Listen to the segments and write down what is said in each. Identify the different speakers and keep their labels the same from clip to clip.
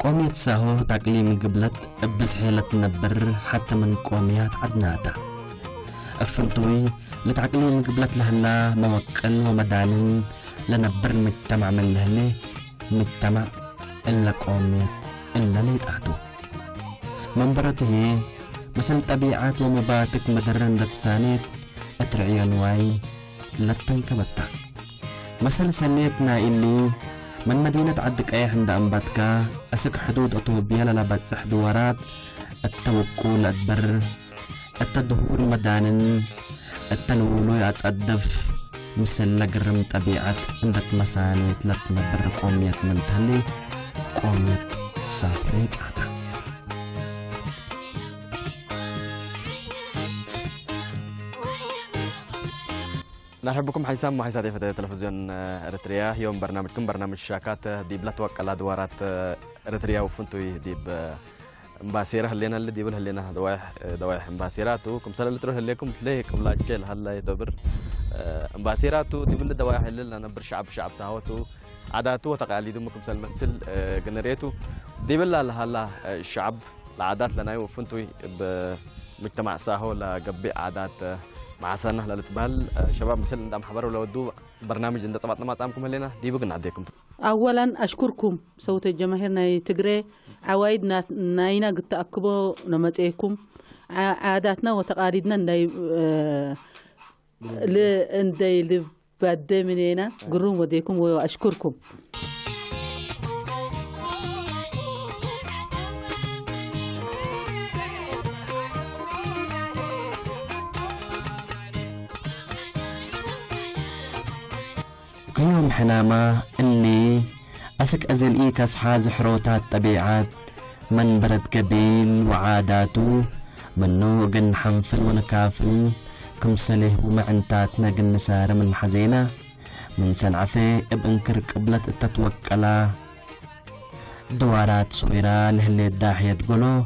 Speaker 1: قوميت ساهو تقليم قبلت بزحيلة نبر حتى من قوميات عدناتا أفنتوي لتعقليم قبلت لهلا موكل ومدانن لنبر مجتمع من لهلي مجتمع إلا قوميت إلا ليتعتو منبرته مثل طبيعات ومباتك مدرن لتسانيت أترعيان واي لتنكبتا مثل سنيتنا إلي من مدينة عدك أي عند أنباتكا أسك حدود أطوبيا للبس حدورات التوكل أدبر التدهور مدانن التلولو يتصدف مثل لقرم طبيعة عندك مسانيت لتنبر قوميات من تهلي قوميات سافريت عتا نرحب بكم حيسام وحيسات في تلفزيون إريتريا. يوم برنامجكم برنامج شاكات دي بلاتوك على دوارات إريتريا وفنتوي دي مباسيرة هلينا اللي دي هلينا دوايح مباسيراتو كم سنة اللي تروح هليكم تلاقيكم لا جيل هلا يتبر مباسيراتو دي بل دوايح اللي أنا بر شعب سهوتو عاداتو وتقاليدو مكم سنة مثل جنريتو دي بل هلا الشعب العادات لنا وفنتوي بمجتمع ساهو لقبي عادات مع سنة للتبال شباب مثل ندام حبروا لو ودوا برنامج عند طبعا ما تعمكم هلنا دي بقنا عديكم.
Speaker 2: أولا أشكركم صوت الجماهير ناي تجري عوايد ناينا قد تأكبوا نمتيكم عاداتنا وتقاليدنا ندي لبعد مننا قرون وديكم وأشكركم.
Speaker 1: كيوم حنامة اللي أسك أزل إيكاس حاز حروتات طبيعات من برد قبيل وعاداته منو قن حنفل ونكافل كم سله ومعنتاتنا قن نسار من حزينة من سنعفي ابن كرك قبلت التتوكلا دوارات صغيرة لهاللي الداحية تقولو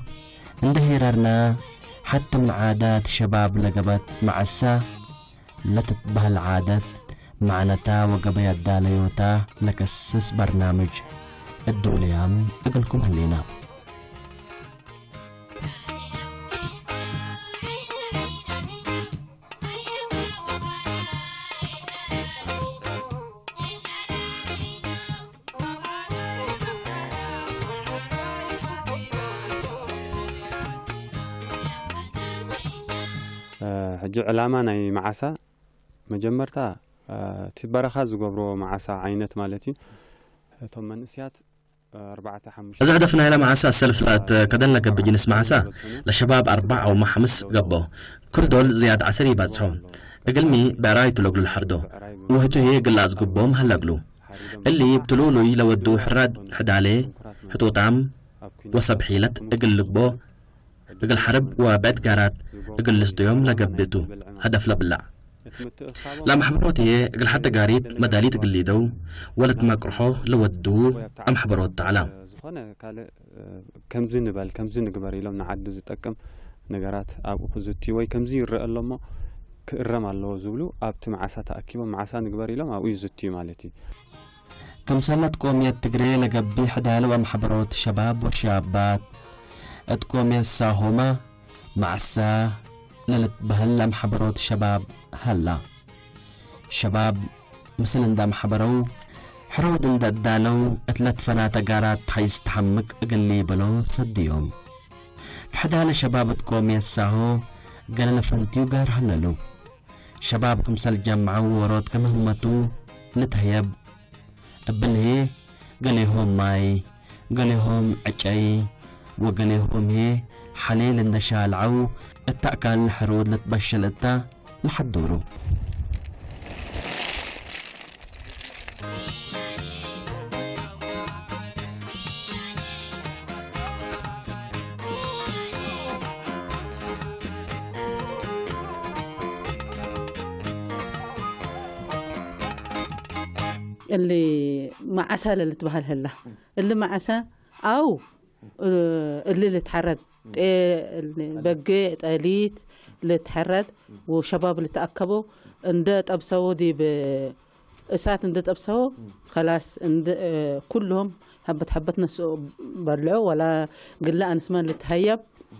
Speaker 1: اندهيررنا حتى من عادات شباب لقبت معسا لا تتبه العادات معنتا وقبيا الداليوتا لكسس برنامج الدوليام أقلكم هلينا
Speaker 3: حجو علامة ناي معسا مجمرتا تبارخا زغبرو معسا عينت مالتي ثم منسيات 4-5
Speaker 1: إذا هدفنا إلى معسا السلفلات كدلنا بجلس معسا لشباب 4 أو 5 قبو كل دول زياد عسري بازحون اقلمي برايتو لقلو الحردو وهتو هي قلاز قبوم هلقلو اللي يبتلولو يلودو حراد حدالي حتو طعم وصبحيلة اقل لقبو اقل حرب وبعد قارات اقل لسديوم لقبتو هدف لبلع لا محبروتي قل حتى قاريت مداليت قليدو ولا تماكرحو لودو ام حبروت تعالى
Speaker 3: كم زين نبال كم زين نقبري لهم نعد زتقم نغرات ابو خزتي وي كم زين يرى لهم كرم الله زبلو ابت معسا تاكيبو معسا نقبري لهم ابو يزتي مالتي
Speaker 1: كم سنه قوميه تجري لقبي حدالو ام حبروت شباب وشابات اتقوم يساهما معسا للت بهلا محبروت شباب هلا شباب مثل اندام حبرو حرود اند الدالو اتلت فناتا قارات حيث تحمك اقلي بلو صديهم كحدال شباب تقوم يساهو قالنا فنتيو قار هنلو شباب كمسل جمعو ورود كمهمتو لتهيب
Speaker 4: أبنه قاليهم ماي قاليهم عجاي وقاليهم هي حليل النشالعو التأكل الحرود لتبشلتا لحد دورو.
Speaker 2: اللي معسى اللي تبهل هلا اللي معسى أو اللي تحرد بقى تقليد اللي تحرد وشباب اللي تأكبوا اندت أبسوا دي بإسات اندت أبسوا خلاص كلهم حبة نسوا برلعوا ولا قل لا أنسمان اللي تهيب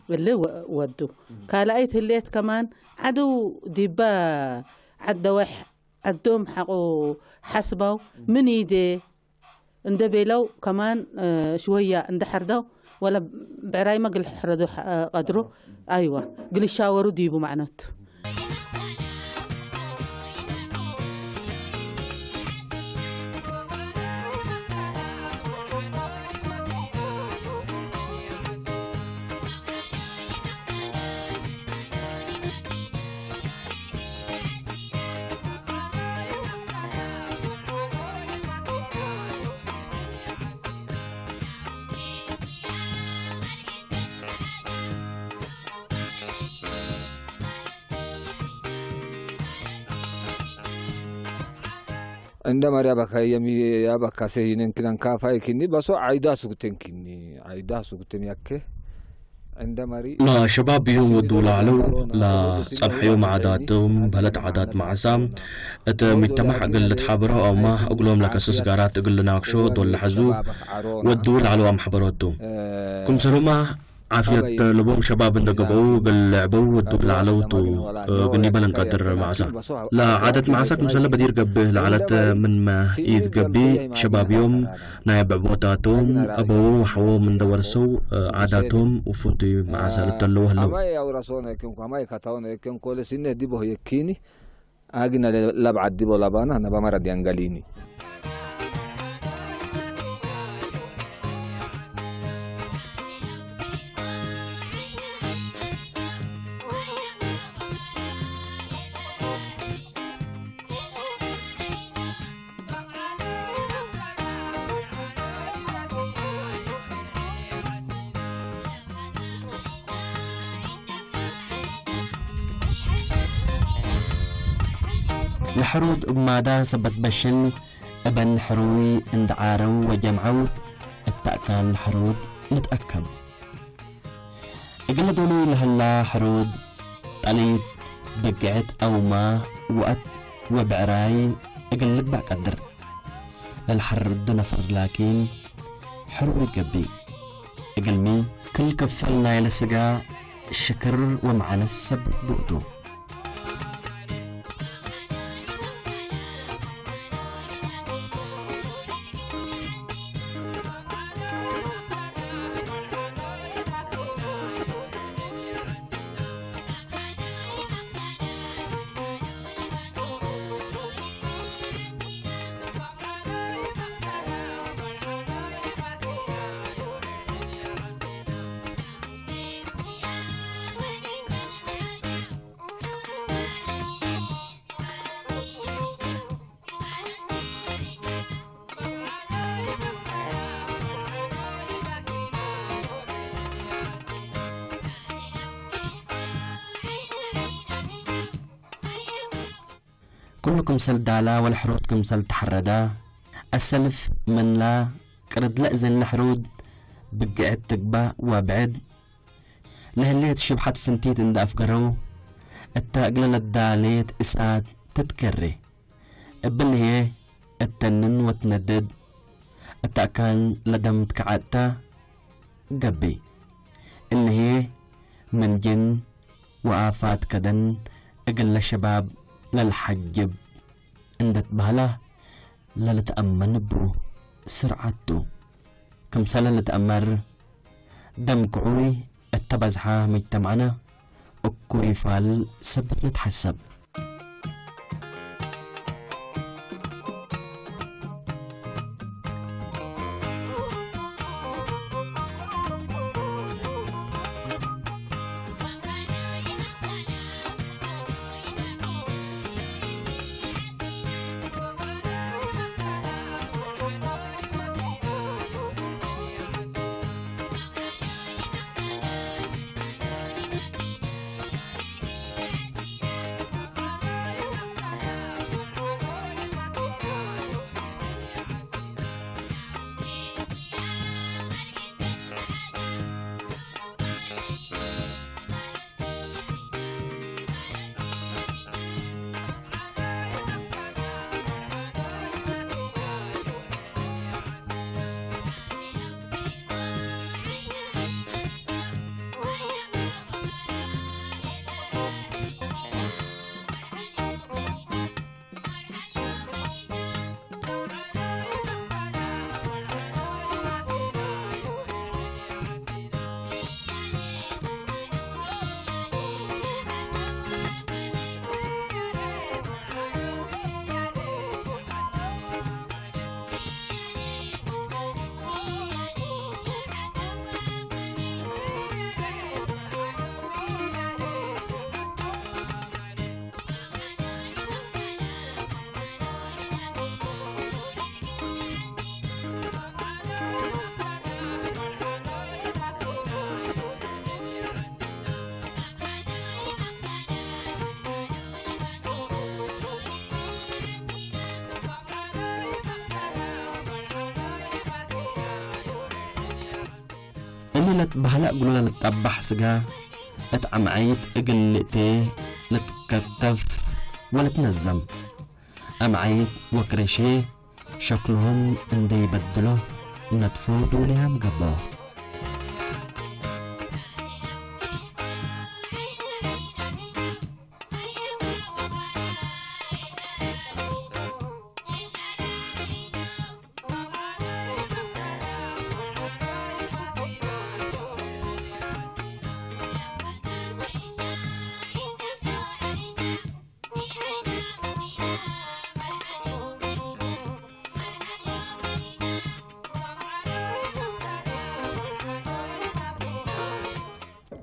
Speaker 2: اللي ودوا كالايت الليت كمان عدو ديبا عدوح عدوم حقو حسبوا من يدي اندبيلو كمان شوية اندحردوا ولا بعراي ما قل حردوا قدروا أيوة قل يشاوروا ديبوا معنات.
Speaker 5: عندما يا بكا سهين كذا كافاي كني بس عيدا سكتن كني عيدا سكتن يكه عندما
Speaker 4: لا شباب يوم ودول علو لا صرح يوم عاداتهم بلد عادات معسام ات مجتمع قلة حبره او ما اقولهم لك اساس قارات اقول ناقشو دول حزو ودول علو ام حبروتو كم سلوما عافية لبوم شباب اندقبوا باللعبوا ودول علوتو قني بلن قدر معسا لا عادة معسا كمسلا بدير قبه لعلت من ما يتقبي شباب يوم نايب عبوتاتهم ابو وحوو من دورسو عاداتهم وفوتي معسا لتلوه لو
Speaker 5: اما يا ورسونا يكون اما يكتاون يكون كل سنه ديبو يكيني اجنا لبعد ديبو لبانا انا بمرض ينقليني
Speaker 4: الحرود بمادا سبت بشن ابن حروي اندعارو وجمعو التأكل الحرود نتأكب اقل دولو لهلا حرود طليت بقعت او ما وقت وبعراي اقل لك قدر للحرد نفر لكن حروي قبي اقل مي كل كفلنا يلسقا الشكر ومعنا السبب بقدو كلكم سلدالا والحرودكم سل تحردا السلف من لا قرد لأزن الحرود بقعد تقبا وابعد لهليت شبحت فنتيت اند افقرو التاقلل الداليت اسعاد تتكري ابل هي التنن وتندد التاكان لدم تكعدتا قبي اللي هي من جن وآفات كدن اقل الشباب للحجب عندت بهلا للتأمن بو سرعتو كم سنة لتأمر دم كعوي التبزحة مجتمعنا اكوي فال سبت نتحسب قللت بهلا قلنا لتطبح سجا اتعمعيت اقلتي لتكتف ولا تنزم أمعيت وكرشي شكلهم اندي يبدلوا ندفو دولهم قبا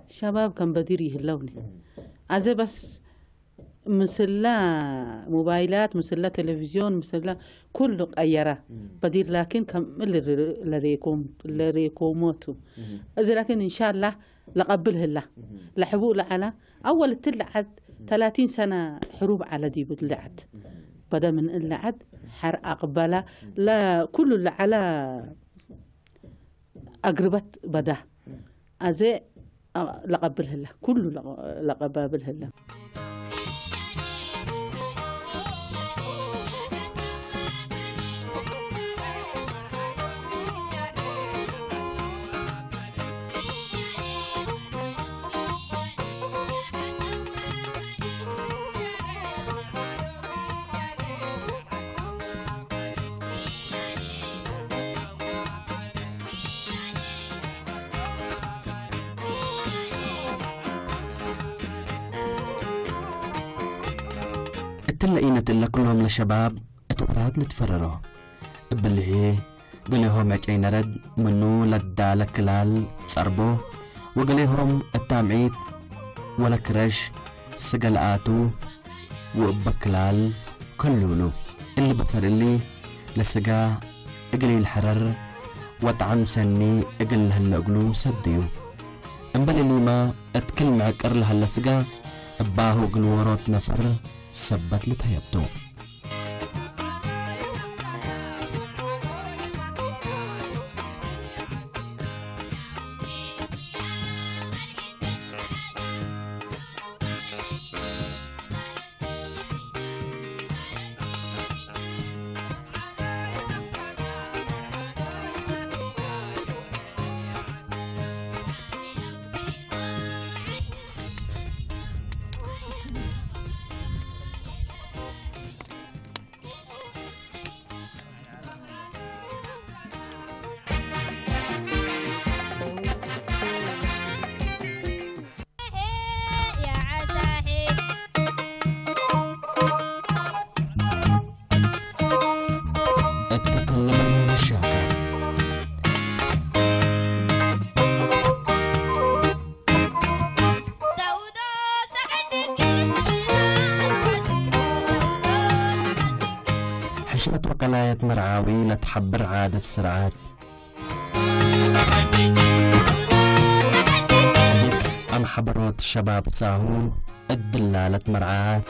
Speaker 2: شباب كان بدير يهلوني عزي بس مسلا موبايلات مسلا تلفزيون مسلا كله قيرة بدير لكن كم اللي ريكوموتو إذا لكن إن شاء الله لقبله الله لحبوه لعلا أول تلعد 30 سنة حروب على دي بلعد بدأ من اللعد حرق أقبله لا كل اللي على أقربت بدأ أزي لقبله الله كله لقبابله الله
Speaker 4: تلاقينا تلا كلهم لشباب اتولاد نتفرروا باللي قليهم عجين رد منو لدالة كلال تصربو وقليهم التامعيت ولا كرش سقلقاتو وبكلال كلولو اللي بطر اللي لسقا اقلي الحرر وطعم سني اقل هلا اقلو سديو انبال اللي ما اتكلم عكر لها لسقا اباهو قلوروت نفر سبت لتهيبتو حشمت وقلاية مرعاوي لتحبر عادة السرعات أم حبروت الشباب ساهو الدلالة مرعات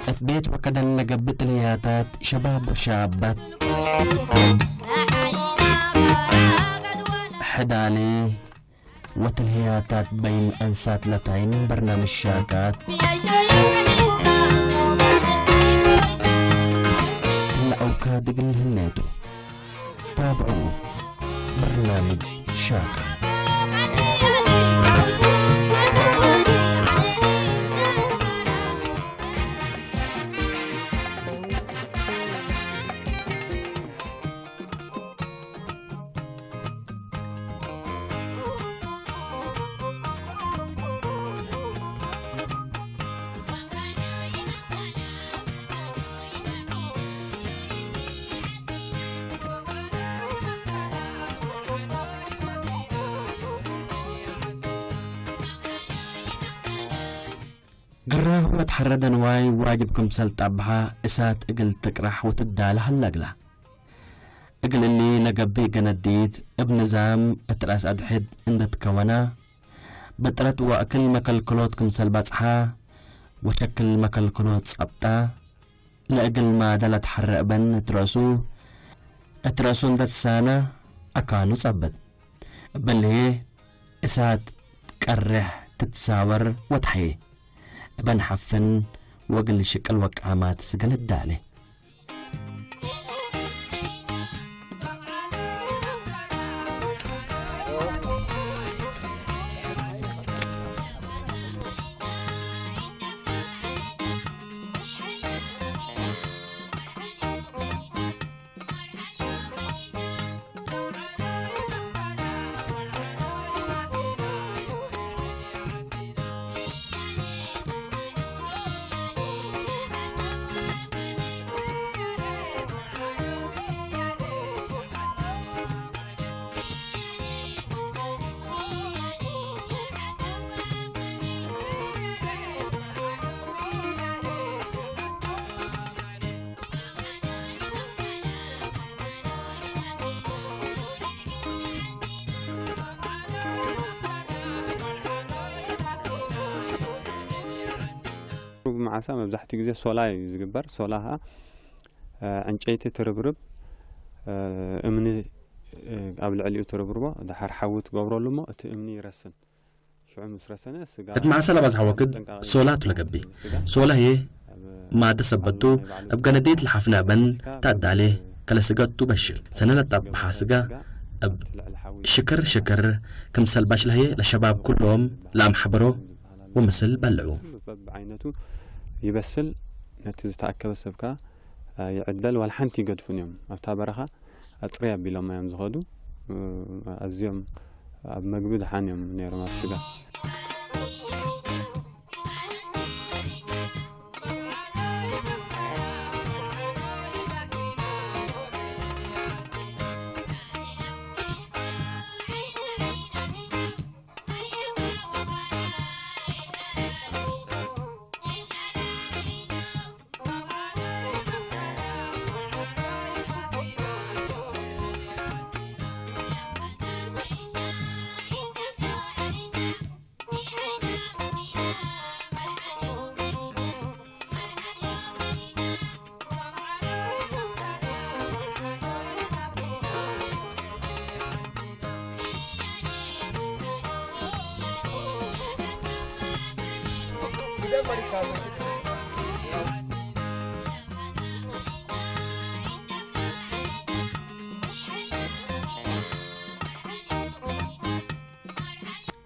Speaker 4: البيت وكذا لقبت الياتات شباب وشابات حدالي وتلهياتات بين أنسات لتين برنامج شاكات تلقوا كادق الهناتو تابعوا برنامج شاكات قراه وتحرد نواي واجبكم سلطبها اسات اقل تقرح وتدالها اللقلة اقل اللي لقبي قنديد ابن زام اتراس ادحد اندت كونا بطرت واكل مكالكلوتكم سلباتحا وشكل مكالكلوت صبتا لأقل ما دلت حرق بن ترسو اتراسون دتسانا أكانو صبت بل هي إسات كره تتساور وتحي بنحفن وقل شكل وقعامات سقل الدالي
Speaker 3: معسا مبزحتي جزء صلاة يزجبر صلاها عنشيت تربرب أمني قبل عليو تربربه ده حرحوت قبره لما تأمني رسن شو عمس رسنة سجا
Speaker 4: معسا لبز حوكد صلاة لقبي صلاة هي ما تثبتو أبقى نديت الحفنة بن تعد عليه كلا سجاتو بشر سنة طب حاسجا شكر كم سلباش لهي لشباب كلهم لام حبرو ومثل بلعو
Speaker 3: بعينته يبسل نتيجة تأكل السبكة يعدل والحنتي قد فنيم أبتابرها أطريا بلا ما يمزغدو أزيم مجبود حانيم نير ما تسجى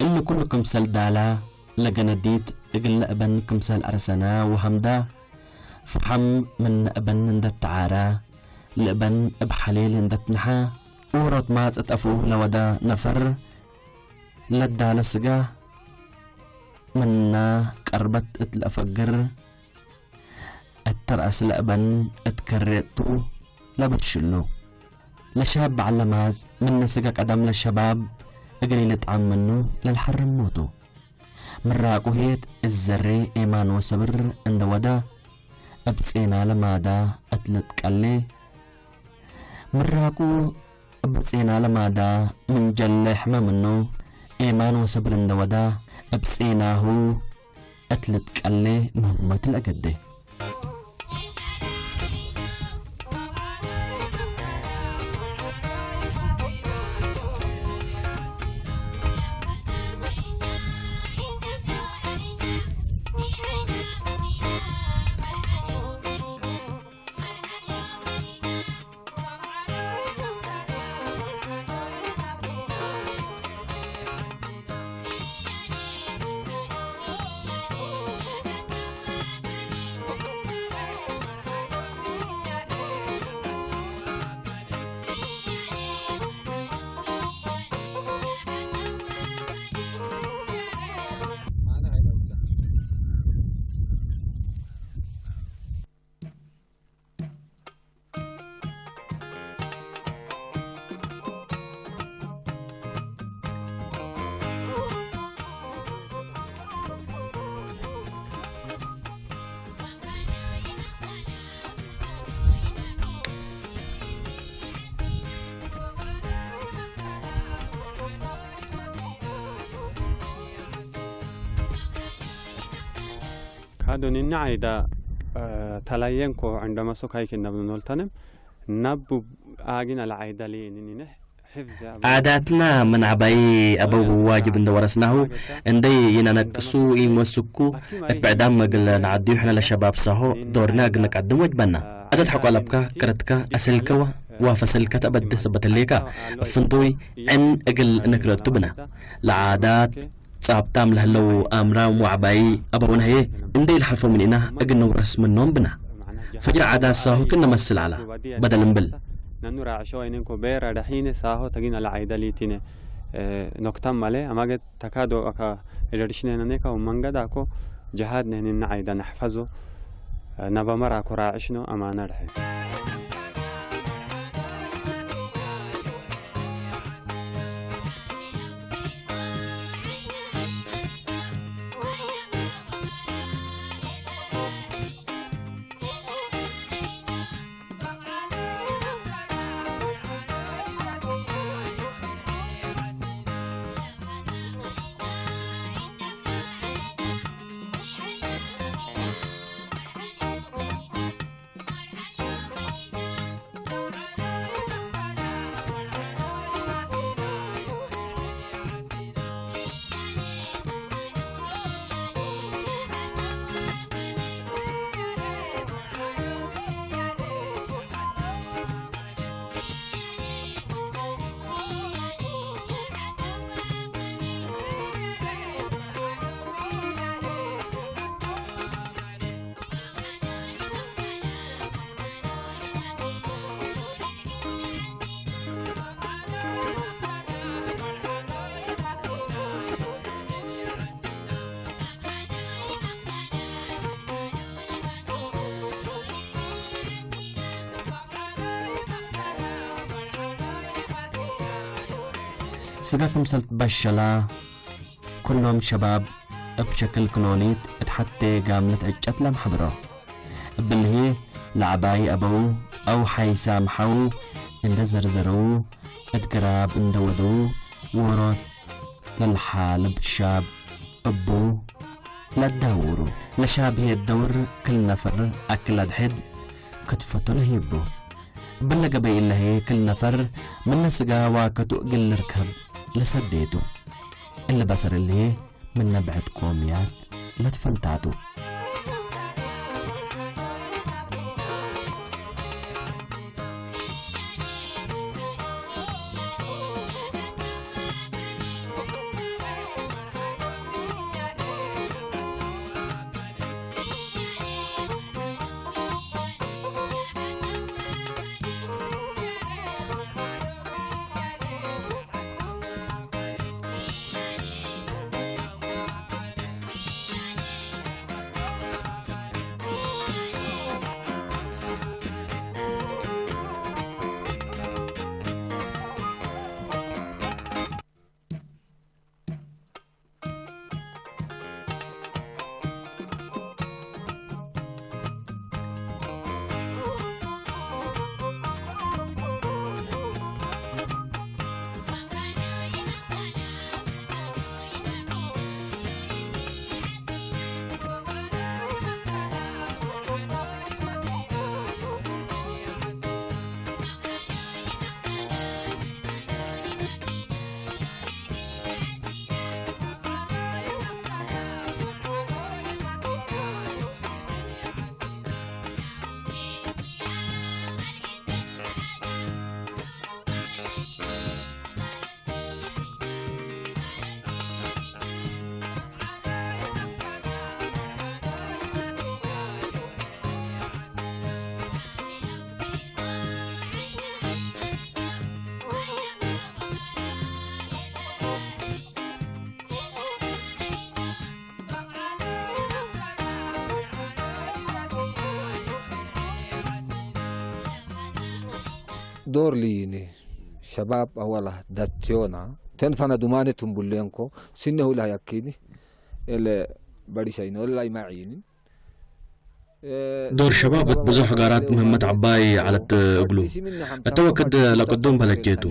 Speaker 4: إنه كلكم سل دالا لجنديت إقل أبن كمسال أرسنا وهمدا فحم من أبن ندت عارا لأبن أبحليل ندت نحا ورط ماز أتأفوه لودا نفر لدالا سجا منا كربت اتلافجر الترأس لأبن اتكريتو لبتشلو لشاب على ماز من سجاك أدم للشباب أجري لطعم منه للحرم موتو مراقو هيت الزري إيمان وصبر عند ودا أبسينا لمادا أتلت كالي مراقو أبسينا لمادا من جلح ما منه إيمان وصبر عند ودا أبسينا هو أتلت كالي مهمة الأقدي هادون إن عيدا تلاينكو عندما سكاي كنا بنولتنم
Speaker 3: نبو آجنا العيدة لي إني
Speaker 4: عاداتنا من عباي أبو واجب إن ورثناه إندي ينقصو يمسكو بعدام مقل نعدي إحنا للشباب صاحو دورنا قلنا قدم وجبنا عدد حقو لبكا كرتكا أسلكوا وفسلكا تبد سبت الليكا فندوي إن أقل نكرتو بنا العادات صابتام لهلو أمرام وعباي أبونا هي إندي الحرفو من إنا أقل نورس منهم بنا فجر عادات صاحو كنا مسل على بدل نبل
Speaker 3: نانو راعشوا إنكو بير رحين ساهو تجينا العيدة ليتينه نقطة ماله أما قد تكادو أكا الرشين هناك ومانجا داكو جهاد نهن عيدة نحفظه نبى مرة أكو راعشنو أما نرحي
Speaker 4: سقاكم سلت بشلا كلهم شباب بشكل كلونيت اتحتى قاملت عجت لهم حبرة بالهي لعباي أبو أو حيسام حو اند زرزرو اتقراب اندودو ورات للحالب شاب أبو للدورو لشاب هي الدور كل نفر أكل أدحد كتفتو لهيبو بلغ بي الله كل نفر من سقا واكتو قل ركب لسديتو اللي بصر اللي من نبعد قوميات لتفلتاتو
Speaker 5: دور ليني شباب أولا داتيونا تنفنا دمانة تنبولينكو سنه لا يكيني إلا بريسينو لا يمعيني
Speaker 4: دور شباب بزوح قارات مهمة عباي على التقلو التوكد لقدوم بلجيتو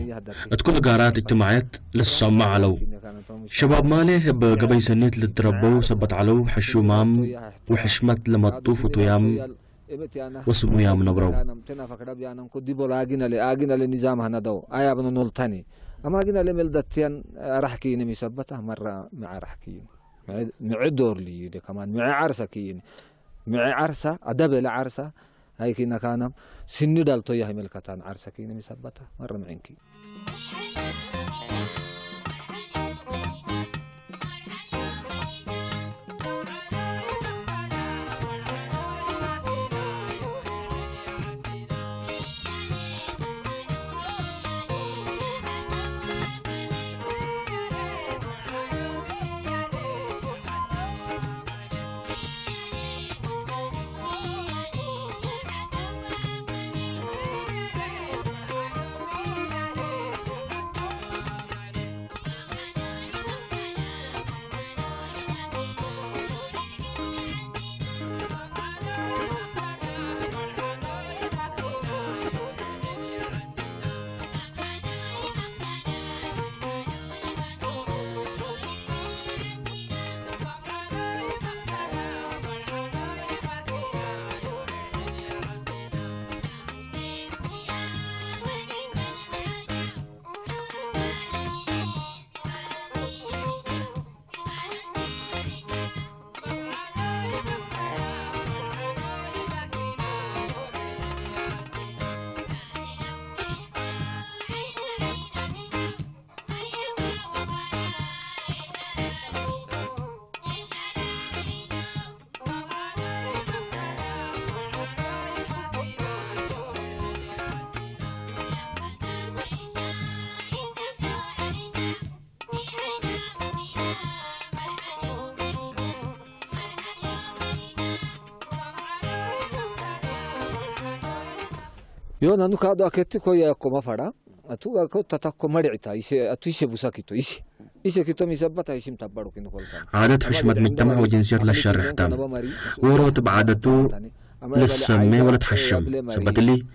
Speaker 4: تكون قارات اجتماعات للصمع علو شباب مالي بقبي سنيت للتربو سبت علو حشو مام وحشمت لما تطوف وطيام وسمو يا من برو
Speaker 5: تنا فكر بيانم كدي بولا آجنا لنظام هندو آيا بنو نلتاني أما آجنا لملدتين رحكين مسبته مرة مع رحكين مع دور لي ده كمان مع عرسة كين مع عرسة أدب العرسة هاي كنا كانم سن دالتو يا ملكتان عرسة كين مسبته مرة معينكي يو نانو كادو أكيد كوي أكو مفرا أتو أكو تتاكو مرعتا إيش أتو إيش بوساكيتو إيش كيتو مسبتا إيش متبرو كينو كولتان
Speaker 4: عادة حشمة مجتمع وجنسيات للشرح تام وروت بعادته للسمي ولا تحشم سبت لي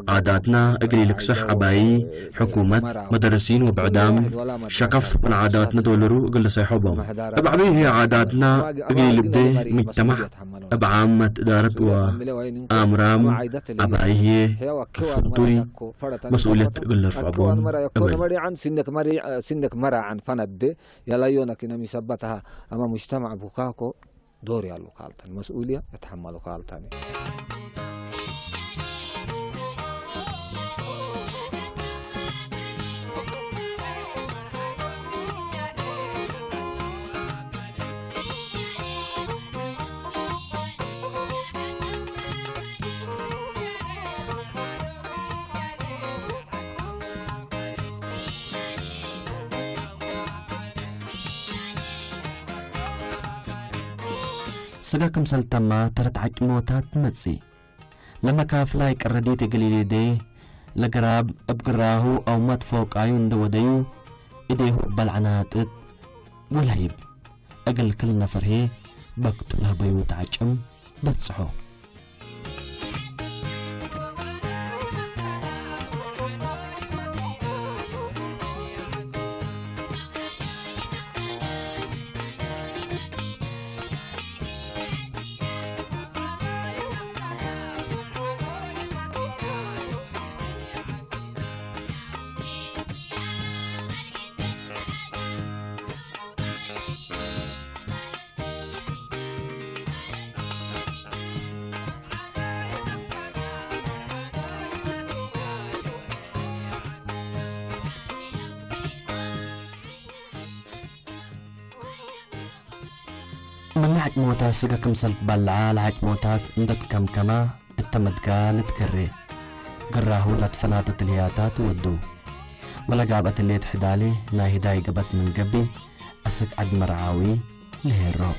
Speaker 4: عاداتنا أجري لكسح عباي حكومة مدرسين وبعدام شكف من عاداتنا دولرو قل سيحبهم أبعبي هي عاداتنا أجري لبدي مجتمع أبعامة إدارة وآمرام أبعي هي كفرطوري مسؤولية قل رفعبهم
Speaker 5: سنك مرة عن فند يلا يونك إنهم يثبتها أما مجتمع بوكاكو دوري على لوكالتاني مسؤولية يتحمل لوكالتاني
Speaker 4: سجاكم سلتما ترت عجموتات متسي لما كاف لايك الرديت قليل دي لقراب أبقراهو أو مات فوق عيون دوديو إديه بالعنات والهيب أقل كل نفر هي بقتلها بيوت عجم بتصحو من لحق موتا سجا كمسلت بلعا لحق موتات ندت كم كما التمدقا لتكري قراهو لتفناتت الهياتات ودو ولا قابت اللي تحدالي لا هداي قبت من قبي أسك عد مرعاوي لهيرو